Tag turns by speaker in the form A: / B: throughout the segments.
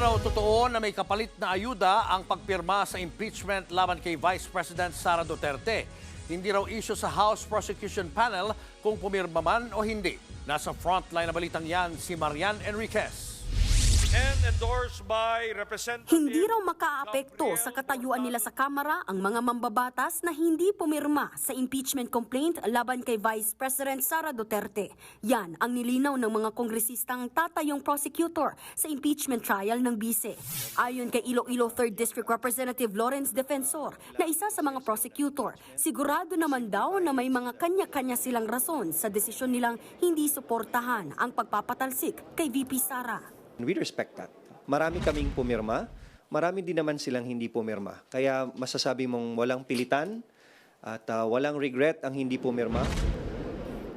A: raw totoo na may kapalit na ayuda ang pagpirma sa impeachment laban kay Vice President Sara Duterte. Hindi raw issue sa House Prosecution Panel kung pumirma man o hindi. Nasa frontline na balitang yan si Marian Enriquez.
B: And endorsed by Representative
C: Hindi raw makaapekto sa katayuan nila sa Kamara ang mga mambabatas na hindi pumirma sa impeachment complaint laban kay Vice President Sara Duterte. Yan ang nilinaw ng mga kongresistang tatayong prosecutor sa impeachment trial ng bise. Ayon kay Iloilo 3rd District Representative Lawrence Defensor na isa sa mga prosecutor, sigurado naman daw na may mga kanya-kanya silang rason sa desisyon nilang hindi suportahan ang pagpapatalsik kay VP Sara.
D: We respect that. Marami kaming pumirma, marami din naman silang hindi pumirma. Kaya masasabi mong walang pilitan at walang regret ang hindi pumirma.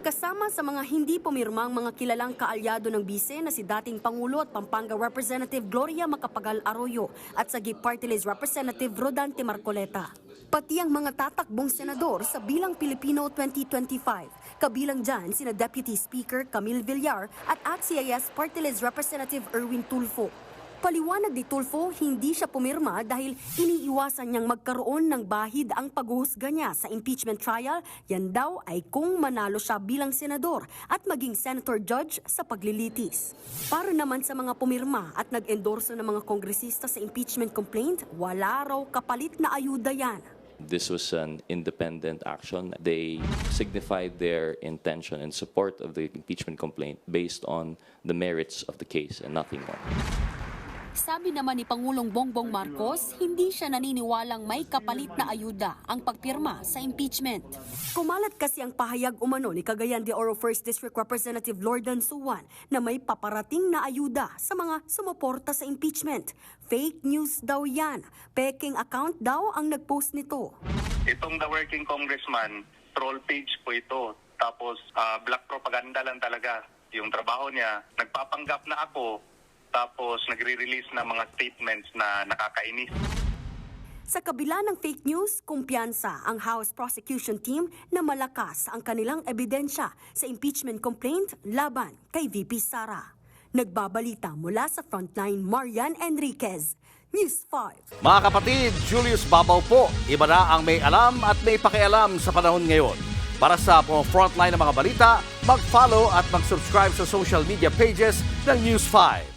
C: Kasama sa mga hindi pumirma ang mga kilalang kaalyado ng bise na si dating Pangulo at Pampanga Representative Gloria Macapagal Arroyo at sa GIP Party List Representative Rodante Marcoleta. Pati ang mga tatakbong senador sa Bilang Pilipino 2025. Kabilang dyan sina Deputy Speaker Camille Villar at ACT-CIS Party List Representative Erwin Tulfo. Paliwanag ni Tulfo, hindi siya pumirma dahil iniiwasan niyang magkaroon ng bahid ang paghuhusga niya sa impeachment trial. Yan daw ay kung manalo siya bilang senador at maging senator judge sa paglilitis. Para naman sa mga pumirma at nag-endorso ng mga kongresista sa impeachment complaint, wala raw kapalit na ayuda yan.
E: This was an independent action. They signified their intention and support of the impeachment complaint based on the merits of the case and nothing more.
C: Sabi naman ni Pangulong Bongbong Marcos, hindi siya naniniwalang may kapalit na ayuda ang pagpirma sa impeachment. Kumalat kasi ang pahayag umano ni Cagayan de Oro 1st District Representative Lordan Suwan na may paparating na ayuda sa mga sumuporta sa impeachment. Fake news daw yan. Peking account daw ang nagpost nito.
F: Itong The Working Congressman, troll page po ito. Tapos black propaganda lang talaga yung trabaho niya. Nagpapanggap na ako. Tapos nagre-release ng mga statements na nakakainis.
C: Sa kabila ng fake news, kumpiyansa ang House Prosecution Team na malakas ang kanilang ebidensya sa impeachment complaint laban kay VP Sara. Nagbabalita mula sa frontline, Marian Enriquez, News 5.
A: Mga kapatid, Julius Babaw po. Iba na ang may alam at may pakialam sa panahon ngayon. Para sa frontline ng mga balita, mag-follow at mag-subscribe sa social media pages ng News 5.